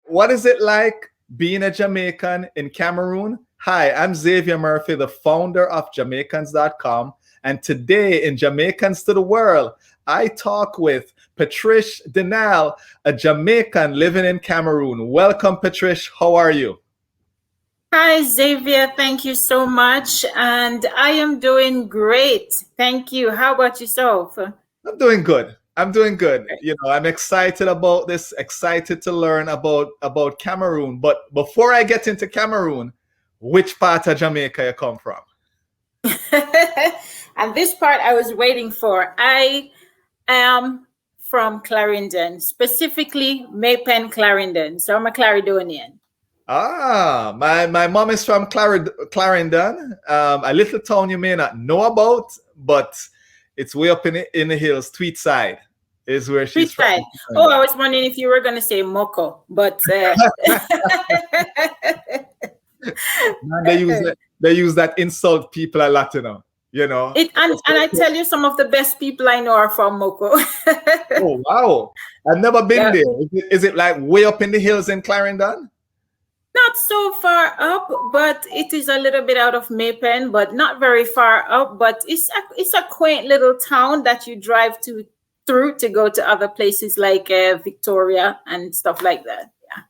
what is it like being a Jamaican in Cameroon? Hi, I'm Xavier Murphy, the founder of Jamaicans.com. And today in Jamaicans to the World, I talk with Patrich Dinnall, a Jamaican living in Cameroon. Welcome, Patrich. How are you? Hi, Xavier. Thank you so much. And I am doing great. Thank you. How about yourself? I'm doing good. I'm doing good. You know, I'm excited about this, excited to learn about Cameroon. But before I get into Cameroon, which part of Jamaica you come from? And this part I was waiting for. I am from Clarendon, specifically Maypen, Clarendon. So I'm a Clarendonian. Ah, my mom is from Clarendon, a little town you may not know about, but it's way up in the hills. Tweedside is where she's from. Tweedside. Oh, I was wondering if you were going to say Moko, but they use that insult people a lot, you know. And I tell you, some of the best people I know are from Moko. Oh wow! I've never been there. Is it like way up in the hills in Clarendon? Not so far up, but it is a little bit out of Maypen, but not very far up. But it's a quaint little town that you drive through to go to other places like Victoria and stuff like that. Yeah.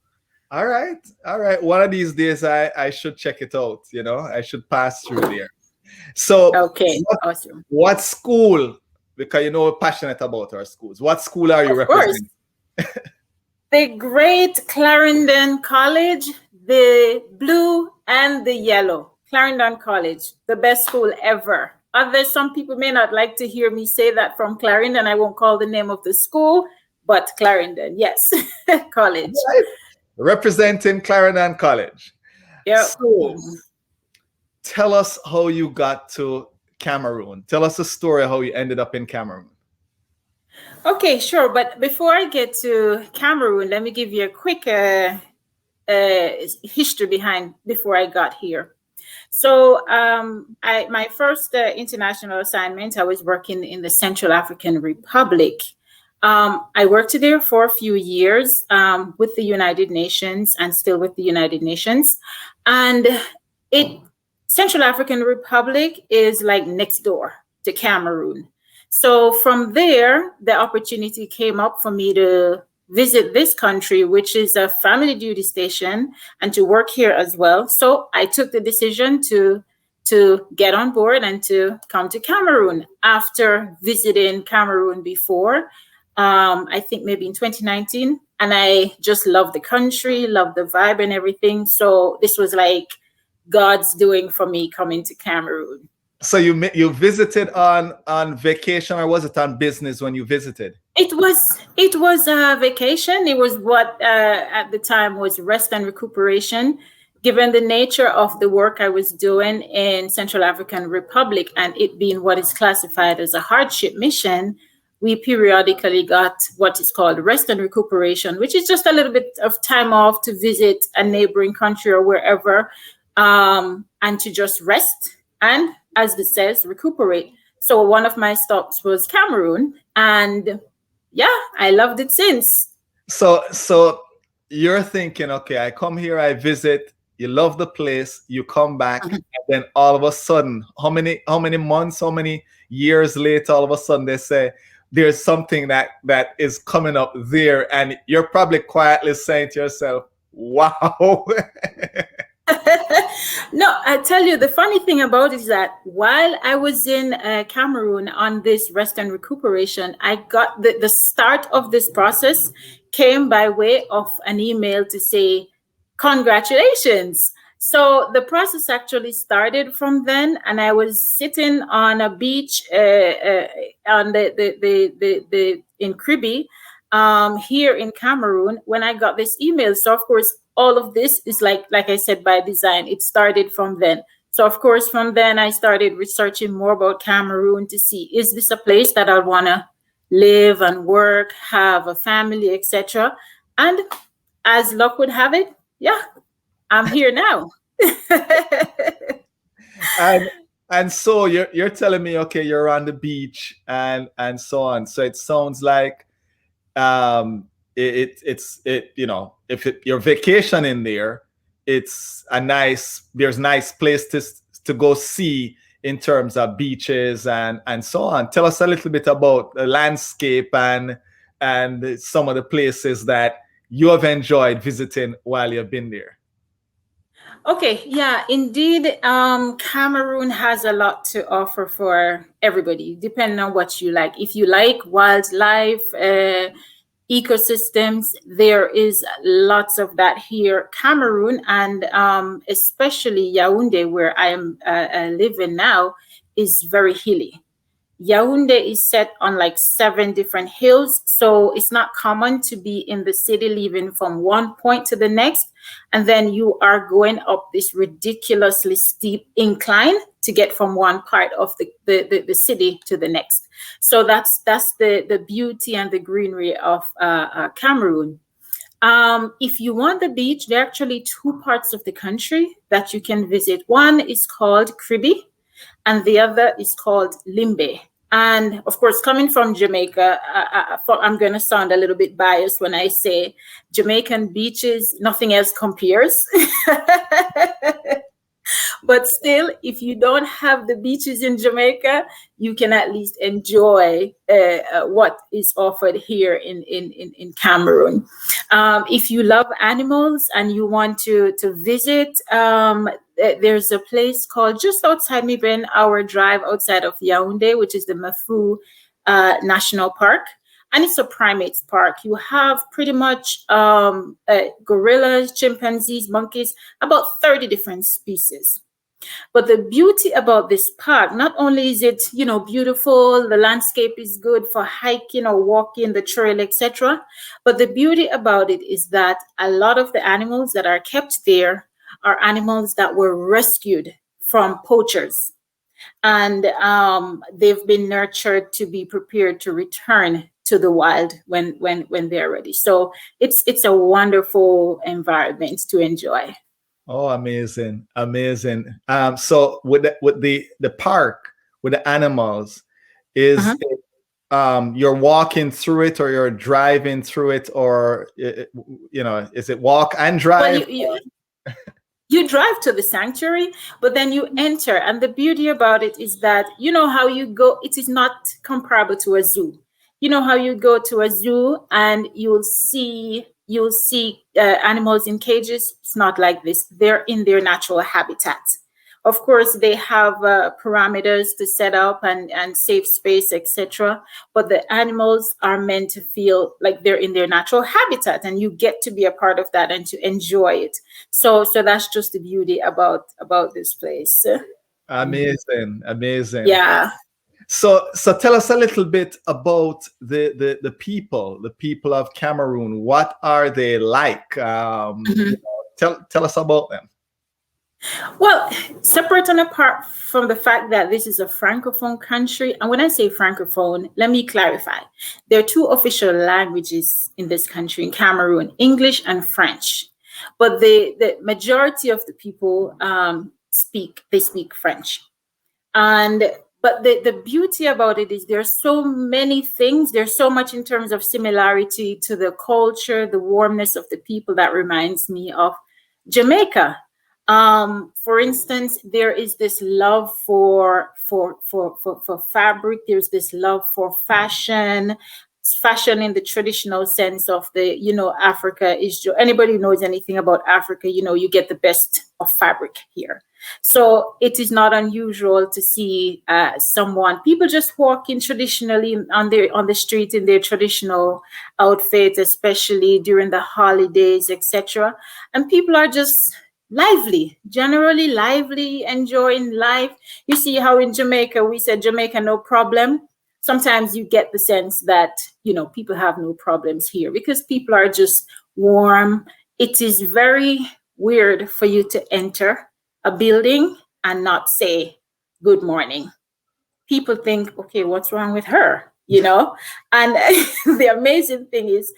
All right. One of these days, I should check it out. You know, I should pass through there. So, okay, awesome. What school? Because we're passionate about our schools. What school are you representing? The great Clarendon College, the blue and the yellow. Clarendon College, the best school ever. Some people may not like to hear me say that from Clarendon. I won't call the name of the school, but Clarendon, yes, college. Right. Representing Clarendon College. Yeah. So, tell us how you got to Cameroon. Tell us a story how you ended up in Cameroon. Okay, sure. But before I get to Cameroon, let me give you a quick history before I got here. So my first international assignment, I was working in the Central African Republic. I worked there for a few years with the United Nations and still with the United Nations. And Central African Republic is like next door to Cameroon. So from there, the opportunity came up for me to visit this country, which is a family duty station, and to work here as well. So I took the decision to get on board and to come to Cameroon after visiting Cameroon before, I think maybe in 2019. And I just love the country, love the vibe and everything. So this was like God's doing for me coming to Cameroon. So you visited on vacation, or was it on business when you visited? It was a vacation. It was what at the time was rest and recuperation, given the nature of the work I was doing in Central African Republic and it being what is classified as a hardship mission. We periodically got what is called rest and recuperation, which is just a little bit of time off to visit a neighboring country or wherever, and to just rest and, as it says, recuperate. So one of my stops was Cameroon, and yeah, I loved it since. So you're thinking, okay, I come here, I visit, you love the place, you come back, and then all of a sudden, how many months, how many years later, all of a sudden they say there's something that is coming up there, and you're probably quietly saying to yourself, wow. No, I tell you, the funny thing about it is that while I was in Cameroon on this rest and recuperation, I got the start of this process came by way of an email to say, congratulations. So the process actually started from then, and I was sitting on a beach on in Kribi, here in Cameroon when I got this email. So of course, all of this is like I said, by design. It started from then. So of course, from then I started researching more about Cameroon to see, is this a place that I want to live and work, have a family, etc. And as luck would have it, yeah, I'm here now. And so you're telling me, okay, you're on the beach and so on. So it sounds like you're vacationing there, it's a nice place to go see in terms of beaches and so on. Tell us a little bit about the landscape and some of the places that you have enjoyed visiting while you've been there. Okay, yeah, indeed. Cameroon has a lot to offer for everybody, depending on what you like. If you like wildlife, ecosystems, there is lots of that here. Cameroon, and especially Yaoundé, where I am living now, is very hilly. Yaoundé is set on like 7 different hills, so it's not common to be in the city living from one point to the next, and then you are going up this ridiculously steep incline to get from one part of the city to the next. So that's the beauty and the greenery of Cameroon. If you want the beach, there are actually 2 parts of the country that you can visit. One is called Kribi, and the other is called Limbe. And of course, coming from Jamaica, I'm going to sound a little bit biased when I say Jamaican beaches, nothing else compares. But still, if you don't have the beaches in Jamaica, you can at least enjoy what is offered here in Cameroon. If you love animals and you want to visit, there's a place called just outside maybe an hour drive outside of Yaoundé, which is the Mafu National Park. And it's a primates park. You have pretty much gorillas, chimpanzees, monkeys, about 30 different species. But the beauty about this park, not only is it, beautiful, the landscape is good for hiking or walking the trail, etc. But the beauty about it is that a lot of the animals that are kept there are animals that were rescued from poachers. And they've been nurtured to be prepared to return to the wild when they're ready. So it's a wonderful environment to enjoy. Oh, amazing. So with the park with the animals, is it, you're walking through it or you're driving through it, or is it walk and drive? Well, you drive to the sanctuary, but then you enter. And the beauty about it is that, how you go, it is not comparable to a zoo. You know how you go to a zoo and you'll see animals in cages. It's not like this. They're in their natural habitat. Of course, they have parameters to set up and safe space, etc. But the animals are meant to feel like they're in their natural habitat, and you get to be a part of that and to enjoy it. So that's just the beauty about this place. Amazing. Yeah. So tell us a little bit about the people of Cameroon. What are they like? Tell us about them. Well, separate and apart from the fact that this is a francophone country, and when I say francophone, let me clarify. There are 2 official languages in this country, in Cameroon, English and French. But the majority of the people speak French. But the beauty about it is there's so many things. There's so much in terms of similarity to the culture, the warmness of the people that reminds me of Jamaica. For instance, there is this love for fabric. There's this love for fashion in the traditional sense of Africa is. Anybody who knows anything about Africa, you get the best of fabric here. So it is not unusual to see people just walking traditionally on the street in their traditional outfits, especially during the holidays, etc. And people are just generally lively, enjoying life. You see how in Jamaica, we said Jamaica, no problem. Sometimes you get the sense that, people have no problems here because people are just warm. It is very weird for you to enter a building and not say good morning. People think, okay, what's wrong with her? And the amazing thing is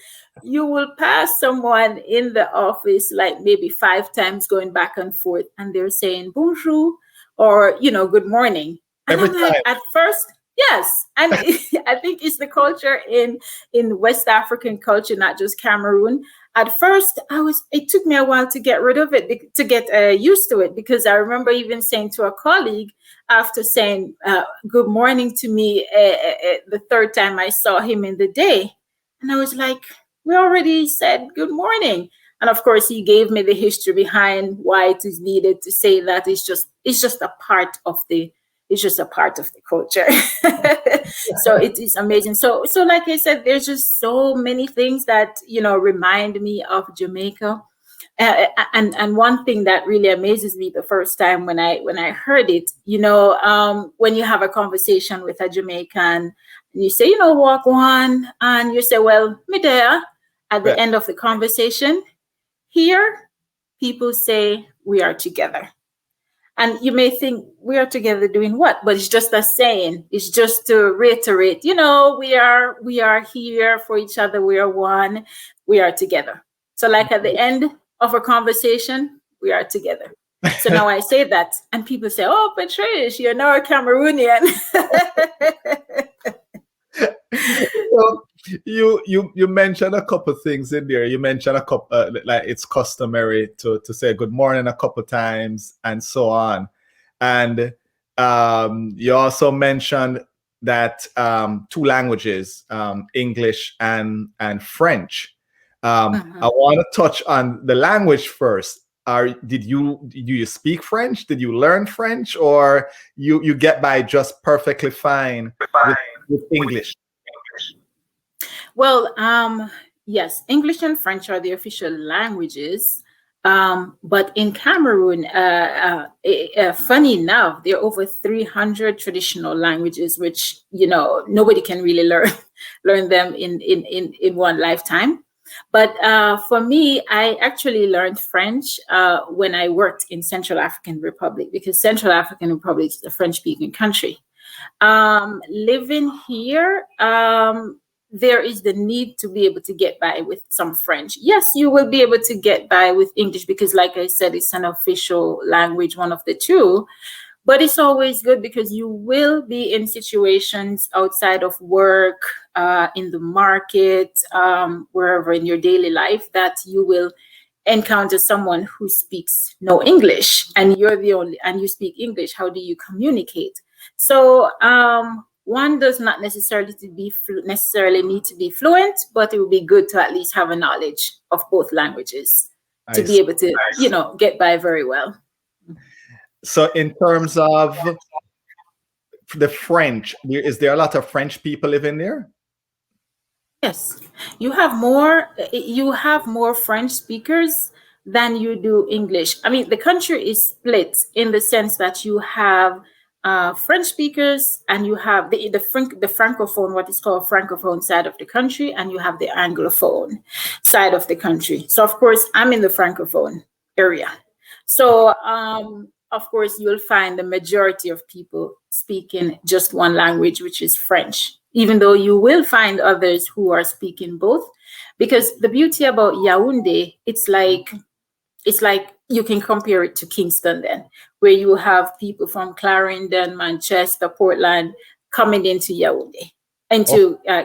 you will pass someone in the office like maybe 5 times going back and forth, and they're saying bonjour or good morning. And Every I'm like, time. at first, Yes, and I think it's the culture in West African culture, not just Cameroon. At first, it took me a while to get rid of it, to get used to it, because I remember even saying to a colleague after saying good morning to me the third time I saw him in the day, and I was like, we already said good morning. And of course, he gave me the history behind why it is needed to say that. It's just a part of the culture. So it is amazing. So like I said, there's just so many things that remind me of Jamaica. And one thing that really amazes me the first time when I heard it, when you have a conversation with a Jamaican, and you say, walk one, and you say, well, me there, at the end of the conversation. Here, people say we are together. And you may think, we are together doing what? But it's just a saying. It's just to reiterate, we are here for each other. We are one. We are together. So like at the end of a conversation, we are together. So now I say that, and people say, oh, Patrich, you're now a Cameroonian. So you mentioned a couple things in there. You mentioned a couple like it's customary to say good morning a couple times and so on, and you also mentioned that two languages, English and French. I want to touch on the language first. Do you speak French? Did you learn French, or you get by just perfectly fine with English? Well, yes, English and French are the official languages. But in Cameroon, funny enough, there are over 300 traditional languages, which, nobody can really learn them in one lifetime. But for me, I actually learned French when I worked in Central African Republic, because Central African Republic is a French-speaking country. Living here, there is the need to be able to get by with some French. Yes, you will be able to get by with English because, like I said, it's an official language, one of the two. But it's always good because you will be in situations outside of work, in the market, wherever in your daily life, that you will encounter someone who speaks no English, and you speak English. How do you communicate? So one does not necessarily need to be fluent, but it would be good to at least have a knowledge of both languages to be able to, get by very well. So in terms of the French, is there a lot of French people living there? Yes, you have more French speakers than you do English. I mean, the country is split in the sense that you have French speakers, and you have the francophone, what is called francophone side of the country, and you have the anglophone side of the country. So of course, I'm in the francophone area. So of course, you'll find the majority of people speaking just one language, which is French, even though you will find others who are speaking both, because the beauty about Yaoundé, it's like you can compare it to Kingston then, where you have people from Clarendon, Manchester, Portland coming into Yaoundé,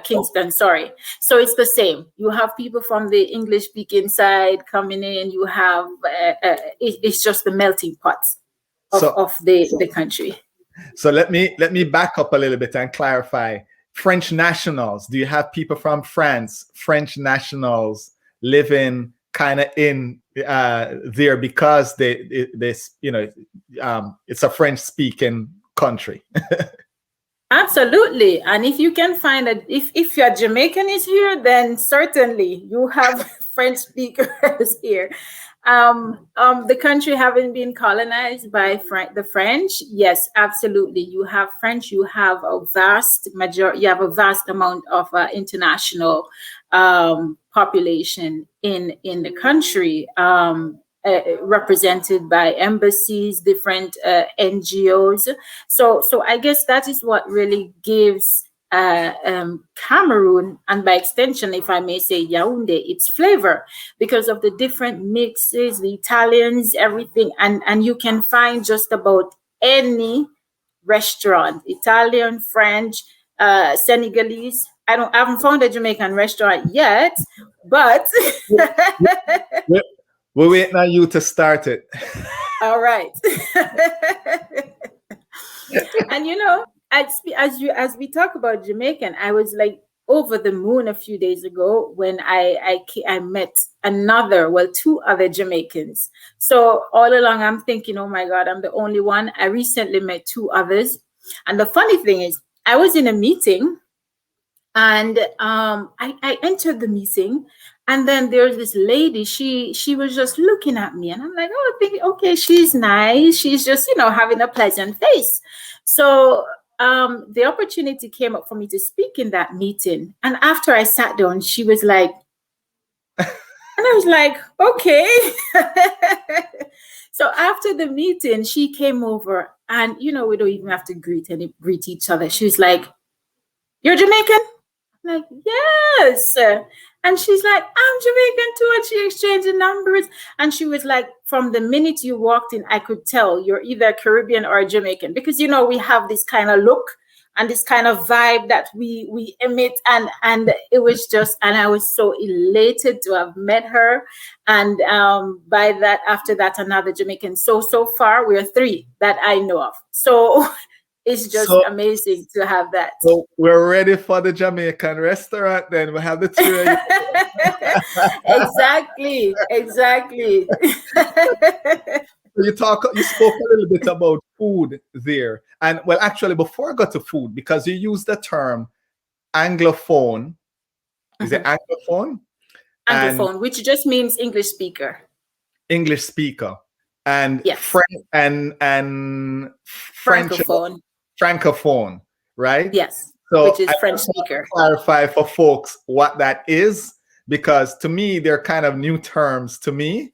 Kingston, sorry. So it's the same. You have people from the English-speaking side coming in. You have, it's just the melting pot of the country. So let me back up a little bit and clarify. French nationals, do you have people from France, French nationals living kind of in there because it's a French speaking country? Absolutely. And if you can find if your Jamaican is here, then certainly you have French speakers here. The country having been colonized by the French, yes, absolutely. You have French. You have a vast amount of international population in the country, represented by embassies, different NGOs. So I guess that is what really gives Cameroon, and by extension, if I may say, Yaoundé, its flavor, because of the different mixes, the Italians, everything, and you can find just about any restaurant, Italian, French, Senegalese. I haven't found a Jamaican restaurant yet, but we're waiting on you to start it. All right. And as we talk about Jamaican, I was like over the moon a few days ago when I met two other Jamaicans. So all along I'm thinking, oh my God, I'm the only one. I recently met two others. And the funny thing is, I was in a meeting and I entered the meeting, and then there's this lady, she was just looking at me, and I'm like, oh, thinking, okay, she's nice. She's just, having a pleasant face. So the opportunity came up for me to speak in that meeting. And after I sat down, she was like, and I was like, okay. So after the meeting, she came over, and, we don't even have to greet each other. She was like, you're Jamaican? I'm like, yes. And she's like, I'm Jamaican too. And she exchanged the numbers. And she was like, from the minute you walked in, I could tell you're either Caribbean or Jamaican, because, we have this kind of look and this kind of vibe that we emit. And it was just, and I was so elated to have met her. And after that, another Jamaican. So far, we're three that I know of. So it's just amazing to have that. So we're ready for the Jamaican restaurant then. We have the two. Exactly. You spoke a little bit about food there. And well, actually, before I got to food, because you used the term Anglophone. Is it Anglophone? Anglophone, which just means English speaker. English speaker. And yes. and French. Francophone, right? Yes. So which is French speaker. Clarify for folks what that is, because to me they're kind of new terms to me.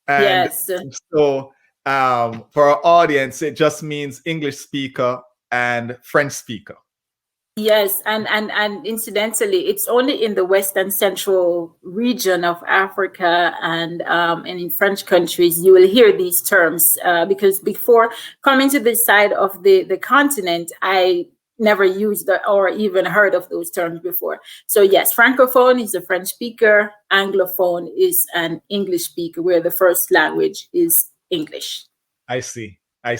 And yes. So for our audience, it just means English speaker and French speaker. Yes, and incidentally, it's only in the Western Central region of Africa and in French countries you will hear these terms, because before coming to this side of the continent, I never used or even heard of those terms before. So yes, Francophone is a French speaker, Anglophone is an English speaker, where the first language is English. I see. Yeah.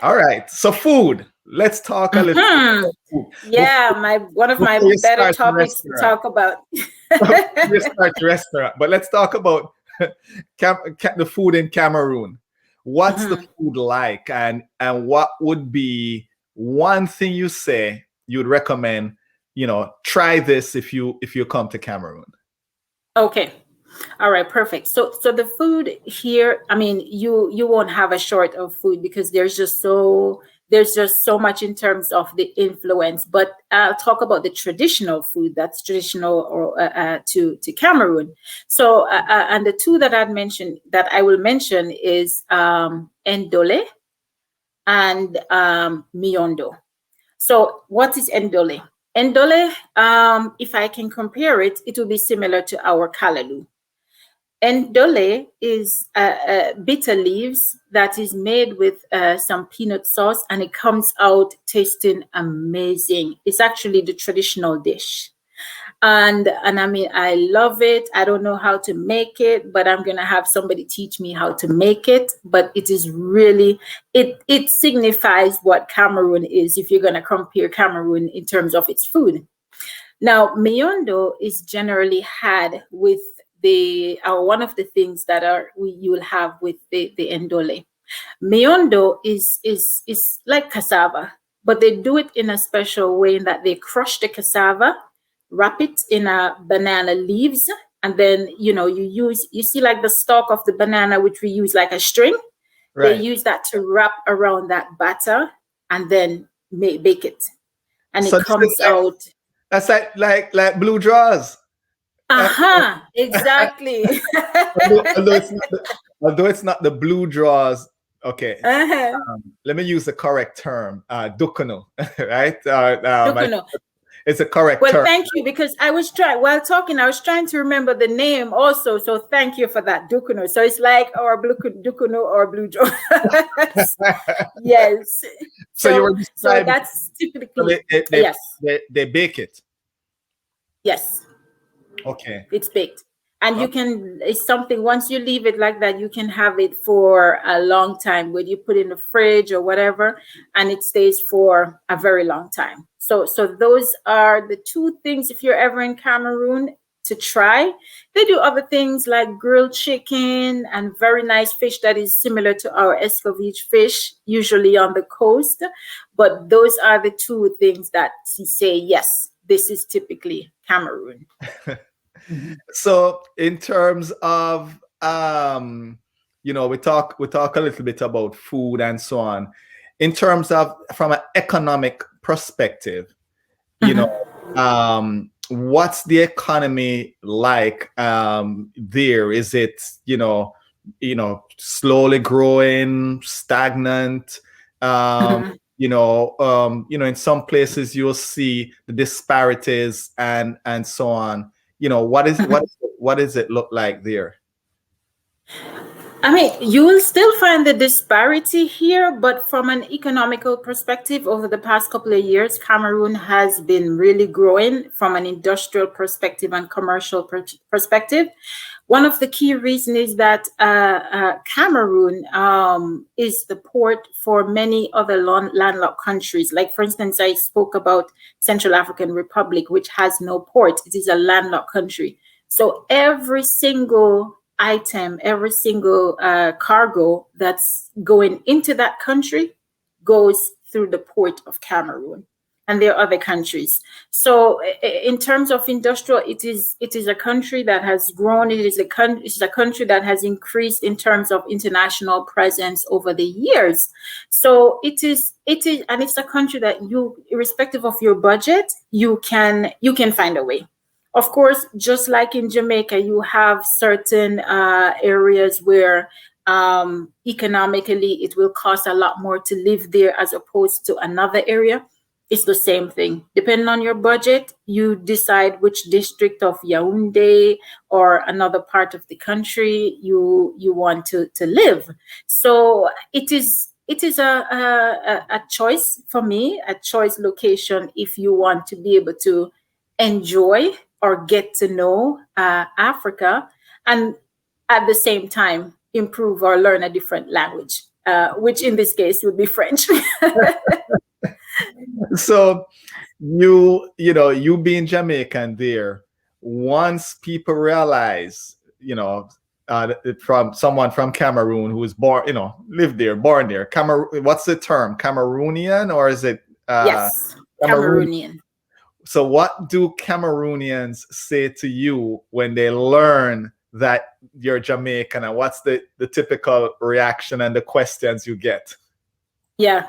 All right. So food. Let's talk a little bit about food. Yeah, one of my better topics to talk about. You start the restaurant, but let's talk about the food in Cameroon. What's the food like, and what would be one thing you say you'd recommend? Try this if you come to Cameroon. Okay. All right, perfect. So the food here, I mean, you won't have a short of food, because there's just so much in terms of the influence. But I'll talk about the traditional food that's traditional to Cameroon. So and the two that I will mention is endole and miondo. So what is endole? Endole, if I can compare it, it will be similar to our kalaloo. Endole is bitter leaves that is made with some peanut sauce, and it comes out tasting amazing. It's actually the traditional dish. And I mean, I love it. I don't know how to make it, but I'm going to have somebody teach me how to make it. But it is really, it signifies what Cameroon is, if you're going to compare Cameroon in terms of its food. Now, miondo is generally had with one of the things that you will have with the endole. Miondo is like cassava, but they do it in a special way, in that they crush the cassava, wrap it in a banana leaves, and then you see like the stalk of the banana, which we use like a string. Right. They use that to wrap around that batter and then bake it, and so it comes out. That's like blue drawers. Exactly. although it's not the blue drawers. Okay. Let me use the correct term. Dukuno, right? Dukuno. It's a correct term. Well, thank you, because I was trying to remember the name also. So thank you for that, Dukuno. So it's like our Dukuno or blue drawers. Yes. So you were So describing, that's so typically, yes, they bake it. yes. Okay. It's baked. And Oh, you can, it's something, once you leave it like that, you can have it for a long time, where you put in the fridge or whatever, and it stays for a very long time. So those are the two things, if you're ever in Cameroon, to try. They do other things like grilled chicken and very nice fish that is similar to our escovitch fish, usually on the coast. But those are the two things that you say, yes, this is typically Cameroon. so in terms of we talk a little bit about food and so on. In terms of from an economic perspective, you know, Mhm. what's the economy like there? Is it, slowly growing, stagnant? Mhm. In some places you'll see the disparities and so on. What does it look like there? I mean, you will still find the disparity here, but from an economical perspective, over the past couple of years, Cameroon has been really growing from an industrial perspective and commercial perspective. One of the key reasons is that Cameroon is the port for many other landlocked countries. Like, for instance, I spoke about Central African Republic, which has no port. It is a landlocked country. So every single item, every single cargo that's going into that country goes through the port of Cameroon. And there are other countries. So in terms of industrial, it is a country that has grown. It is a country that has increased in terms of international presence over the years. So it is, and it's a country that you, irrespective of your budget, you can find a way. Of course, just like in Jamaica, you have certain areas where economically it will cost a lot more to live there as opposed to another area. It's the same thing. Depending on your budget, you decide which district of Yaoundé or another part of the country you want to live. So it is a choice for me, a choice location if you want to be able to enjoy or get to know Africa, and at the same time improve or learn a different language, which in this case would be French. So you being Jamaican there, once people realize, from someone from Cameroon who was born, lived there, born there, Cameroon, what's the term? Cameroonian, or is it Yes, Cameroon? Cameroonian. So what do Cameroonians say to you when they learn that you're Jamaican, and what's the typical reaction and the questions you get? Yeah.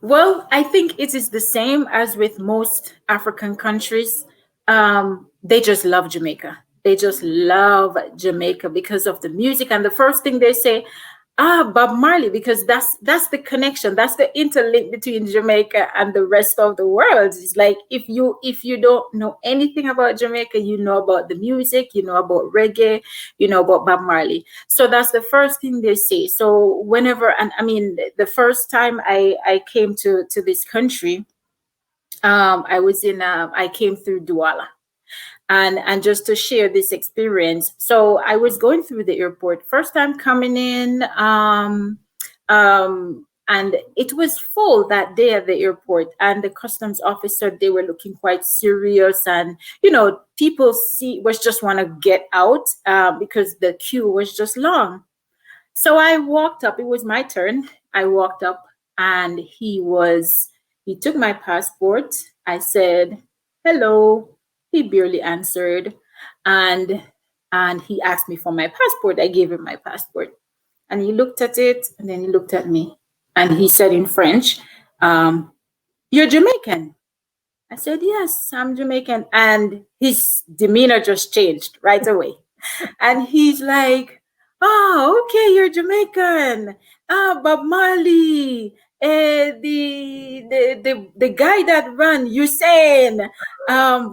Well, I think it is the same as with most African countries. They just love Jamaica. They just love Jamaica because of the music. And the first thing they say, Bob Marley, because that's the connection, that's the interlink between Jamaica and the rest of the world. It's like if you don't know anything about Jamaica, you know about the music, you know about reggae, you know about Bob Marley. So that's the first thing they say. So whenever, and I mean, the first time I came to this country, I came through Douala. And just to share this experience, so I was going through the airport, first time coming in, and it was full that day at the airport, and the customs officer, they were looking quite serious, and people was just want to get out because the queue was just long. So I walked up, it was my turn. I walked up, and he took my passport. I said, hello. He barely answered. And he asked me for my passport. I gave him my passport. And he looked at it, and then he looked at me. And he said in French, you're Jamaican. I said, yes, I'm Jamaican. And his demeanor just changed right away. And he's like, oh, okay, you're Jamaican. Bob Marley. the guy that ran Usain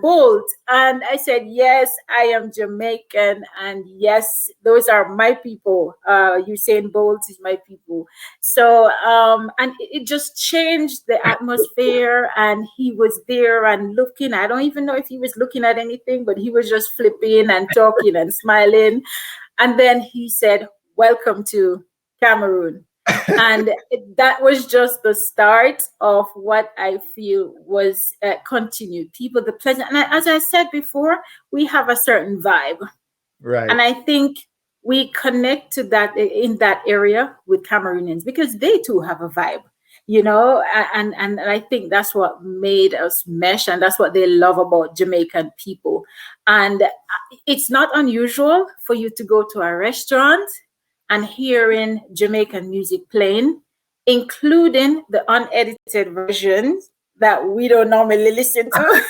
Bolt, and I said, yes, I am Jamaican, and yes, those are my people. Usain Bolt is my people. So and it just changed the atmosphere, and he was there and looking. I don't even know if he was looking at anything, but he was just flipping and talking and smiling. And then he said, welcome to Cameroon. And that was just the start of what I feel was continued. People, the pleasant, and as I said before, we have a certain vibe. Right. And I think we connect to that in that area with Cameroonians because they too have a vibe, you know, and I think that's what made us mesh, and that's what they love about Jamaican people. And it's not unusual for you to go to a restaurant and hearing Jamaican music playing, including the unedited versions that we don't normally listen to.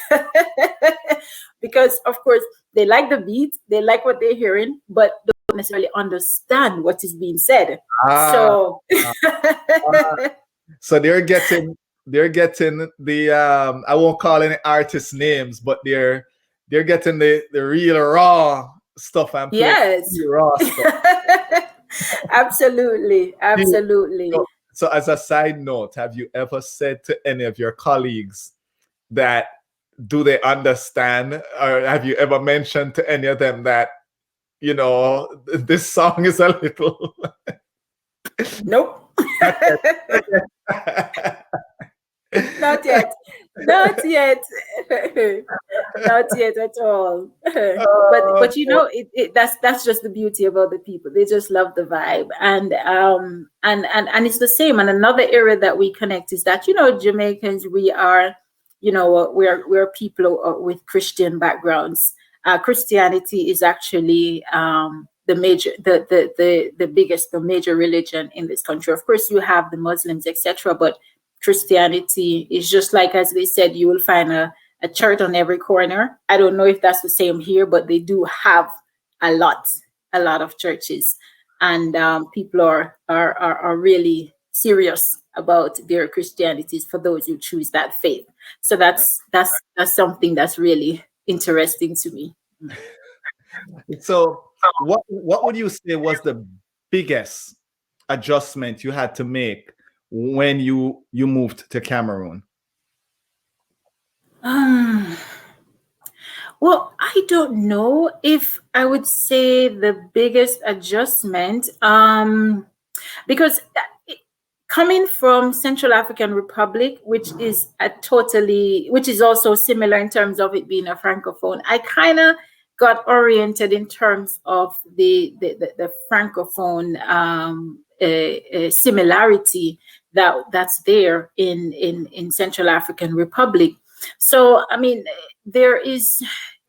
Because, of course, they like the beat, they like what they're hearing, but don't necessarily understand what is being said. So they're getting the I won't call any artist names, but they're getting the real raw stuff and playing raw stuff. Absolutely. So as a side note, have you ever said to any of your colleagues that do they understand, or have you ever mentioned to any of them that, you know, this song is a little Nope. Not yet. Not yet. Not yet at all. But you know, that's just the beauty about the people. They just love the vibe, and it's the same. And another area that we connect is that, you know, Jamaicans, we are, you know, we're people with Christian backgrounds. Christianity is actually the major religion in this country. Of course, you have the Muslims, etc., but Christianity is just like, as they said, you will find a church on every corner. I don't know if that's the same here, but they do have a lot of churches, and people are really serious about their Christianities for those who choose that faith. So that's something that's really interesting to me. So what would you say was the biggest adjustment you had to make when you moved to Cameroon? Well, I don't know if I would say the biggest adjustment, because coming from Central African Republic, which is also similar in terms of it being a francophone, I kind of got oriented in terms of the francophone similarity that's there in Central African Republic. So, I mean, there is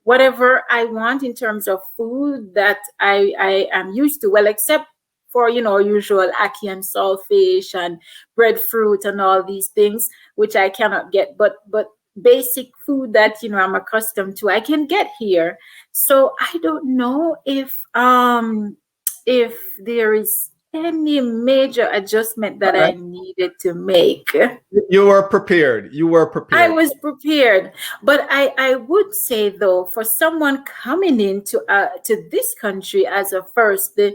whatever I want in terms of food that I am used to, well, except for, you know, usual ackee and saltfish and breadfruit and all these things, which I cannot get, but basic food that, you know, I'm accustomed to, I can get here. So I don't know if there is any major adjustment that I needed to make. You were prepared. I was prepared. But I would say, though, for someone coming into to this country as a first, the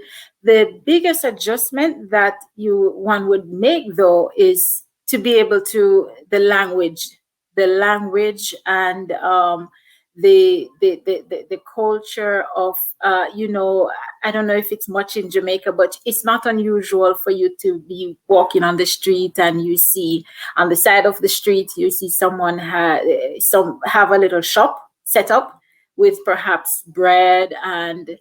biggest adjustment that one would make, though, is to be able to the language and the culture of you know, I don't know if it's much in Jamaica, but it's not unusual for you to be walking on the street and you see on the side of the street, you see someone have a little shop set up with perhaps bread and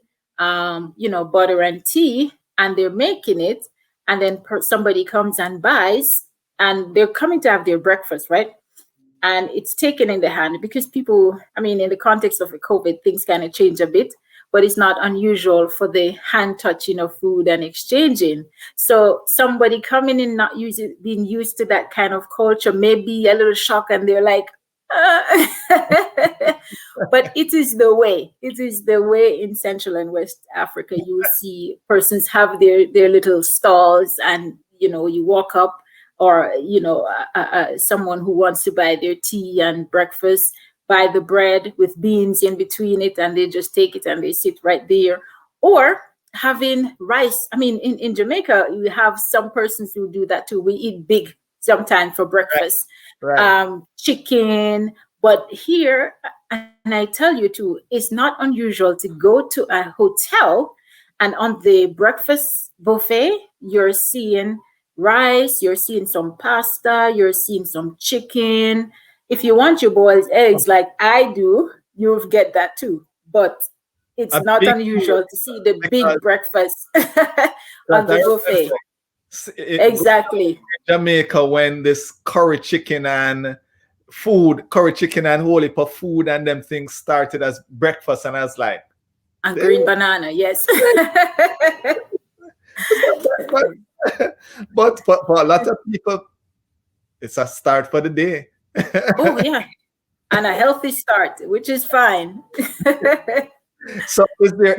you know, butter and tea, and they're making it, and then somebody comes and buys, and they're coming to have their breakfast, right? And it's taken in the hand, because people, I mean, in the context of the COVID, things kind of change a bit, but it's not unusual for the hand touching of food and exchanging. So somebody coming in, not being used to that kind of culture, may be a little shocked, and they're like, but it is the way. It is the way in Central and West Africa. You will see persons have their little stalls, and, you know, you walk up or someone who wants to buy their tea and breakfast, buy the bread with beans in between it, and they just take it and they sit right there. Or having rice. I mean, in Jamaica, we have some persons who do that too. We eat big sometimes for breakfast, Right. chicken. But here, and I tell you too, it's not unusual to go to a hotel, and on the breakfast buffet, you're seeing rice, you're seeing some pasta, you're seeing some chicken. If you want your boiled eggs like I do, you'll get that too. But it's A not big deal unusual to see the because big breakfast that on I the remember buffet. growing up Exactly. in Jamaica when this curry chicken and whole heap of food and them things started as breakfast, and I was like, And "Eh, green banana, yes. but, but for a lot of people, it's a start for the day." Oh, yeah. And a healthy start, which is fine. So, is there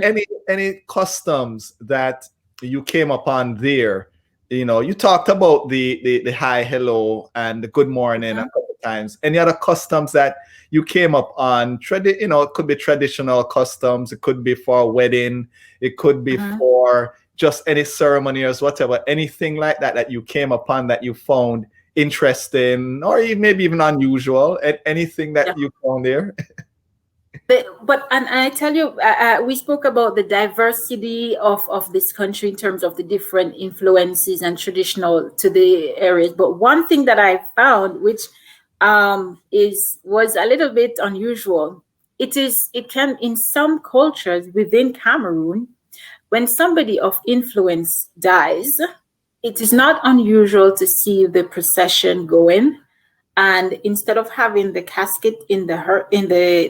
any customs that you came upon there? You talked about the hi, hello, and the good morning a Mhm, couple times. Any other customs that you came up on? It could be traditional customs. It could be for a wedding. It could be mhm. for just any ceremony or whatever. Anything like that that you came upon that you found interesting or maybe even unusual. Anything that Yeah. you found there? But and I tell you, we spoke about the diversity of this country in terms of the different influences and traditional to the areas. But one thing that I found, which is was a little bit unusual, it can in some cultures within Cameroon, when somebody of influence dies, it is not unusual to see the procession going, and instead of having the casket in the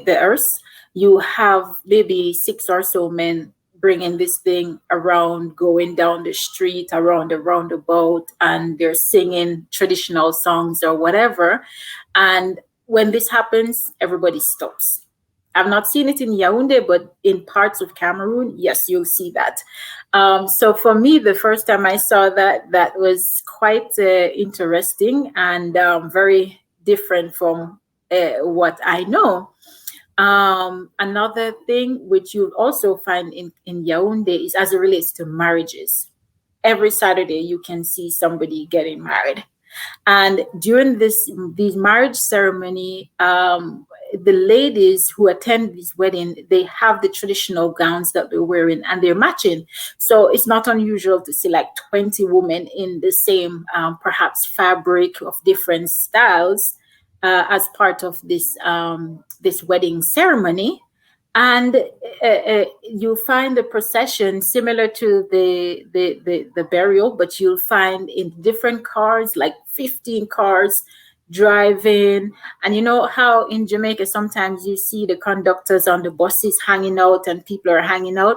earth, you have maybe six or so men bringing this thing around, going down the street around the roundabout, and they're singing traditional songs or whatever. And when this happens, everybody stops. I've not seen it in Yaoundé, but in parts of Cameroon, yes, you'll see that. So for me, the first time I saw that, that was quite interesting and very different from what I know. Another thing which you'll also find in Yaoundé is as it relates to marriages. Every Saturday, you can see somebody getting married. And during these marriage ceremony, the ladies who attend this wedding, they have the traditional gowns that they're wearing and they're matching. So it's not unusual to see like 20 women in the same, perhaps fabric of different styles, as part of this wedding ceremony. And you find the procession similar to the burial, but you'll find in different cars, like 15 cars driving. And you know how in Jamaica sometimes you see the conductors on the buses hanging out and people are hanging out?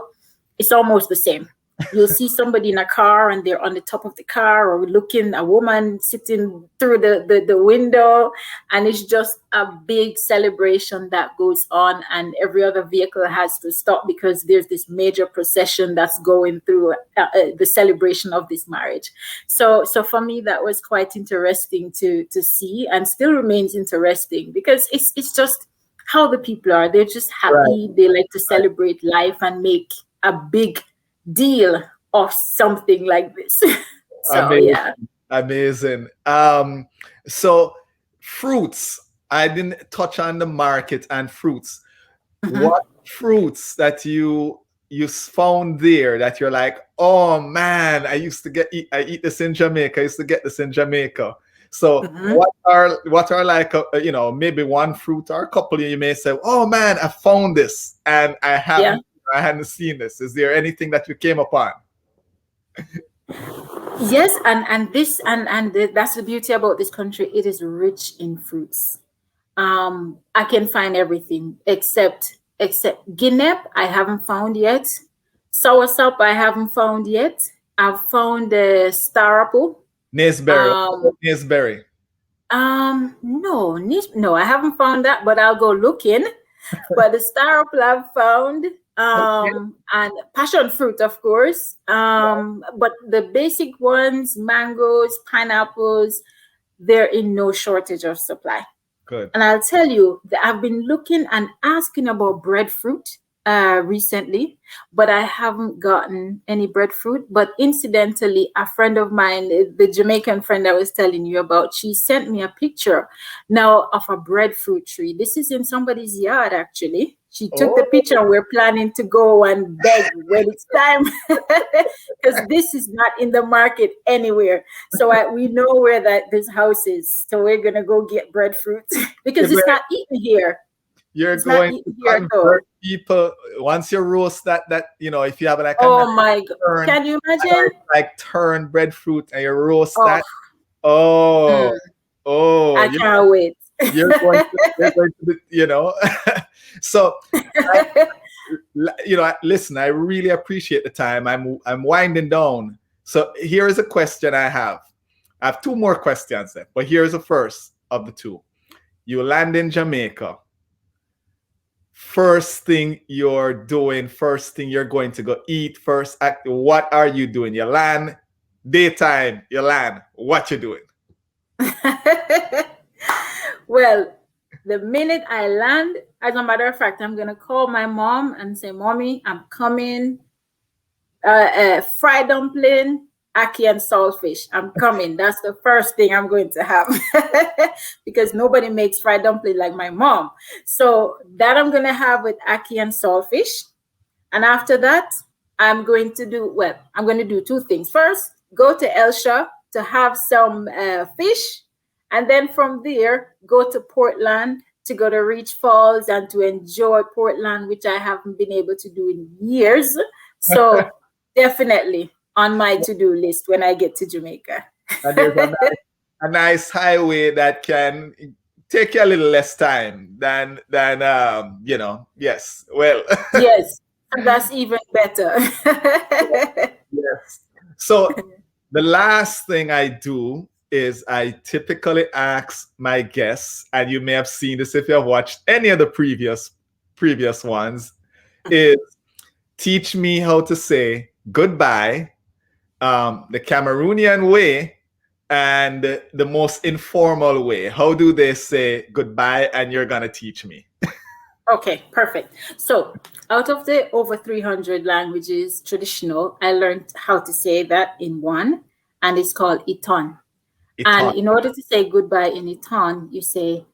It's almost the same. You'll see somebody in a car and they're on the top of the car, or looking a woman sitting through the window, and it's just a big celebration that goes on, and every other vehicle has to stop because there's this major procession that's going through the celebration of this marriage. So for me, that was quite interesting to see, and still remains interesting because it's just how the people are. They're just Right. happy. They like to celebrate life and make a big deal of something like this. So Amazing. yeah. Amazing. So fruits. I didn't touch on the market and fruits. Mhm. What fruits that you found there that you're like, oh man, I eat this in Jamaica. I used to get this in Jamaica. So Mhm. what are like maybe one fruit or a couple you may say, oh man, I found this and Yeah. I hadn't seen this. Is there anything that you came upon? Yes, that's the beauty about this country. It is rich in fruits. I can find everything except guinep. I haven't found yet. Soursop I haven't found yet. I've found the star apple. Naseberry. What Um, about Naseberry? no, no, I haven't found that, but I'll go looking. But the star apple I've found, Okay. and passion fruit, of course. But the basic ones, mangoes, pineapples, they're in no shortage of supply. Good. And I'll tell you that I've been looking and asking about breadfruit recently, but I haven't gotten any breadfruit. But incidentally, a friend of mine, the Jamaican friend I was telling you about, she sent me a picture now of a breadfruit tree. This is in somebody's yard, actually. She took the picture, and we're planning to go and beg when it's time, because this is not in the market anywhere. So we know where this house is. So we're gonna go get breadfruit because it's not eaten here. You're going to convert people once you roast that if you have like my God, can you imagine? Like turn breadfruit and you roast that. I can't wait. You're going to so listen, I really appreciate the time. I'm winding down. So here is a question I have. I have two more questions then, but here's the first of the two. You land in Jamaica. First thing you're doing, first thing you're going to go eat, first act, what are you doing? You land, daytime, you land, what you doing? Well, the minute I land, as a matter of fact, I'm going to call my mom and say, Mommy, I'm coming. Fried dumpling, ackee and saltfish. I'm coming. That's the first thing I'm going to have because nobody makes fried dumpling like my mom. So that I'm going to have with ackee and saltfish. And after that, I'm going to do two things. First, go to Elsha to have some fish. And then from there, go to Portland to go to Reach Falls and to enjoy Portland, which I haven't been able to do in years. So definitely on my to-do list when I get to Jamaica. And there's a nice highway that can take you a little less time than yes. Well, yes, that's even better. Yes. So the last thing I do is I typically ask my guests, and you may have seen this if you have watched any of the previous ones, is teach me how to say goodbye, the Cameroonian way and the most informal way. How do they say goodbye? And you're gonna teach me. Okay, perfect. So out of the over 300 languages traditional, I learned how to say that in one, and it's called Iton. And in order to say goodbye in Iton, you say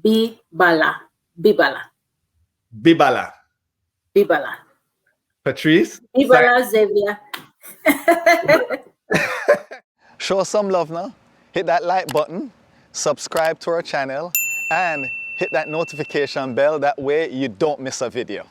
Bibala. Bibala. Bibala. Bibala. Patrice? Bibala, Xavier. Show some love now. Hit that like button, subscribe to our channel, and hit that notification bell. That way you don't miss a video.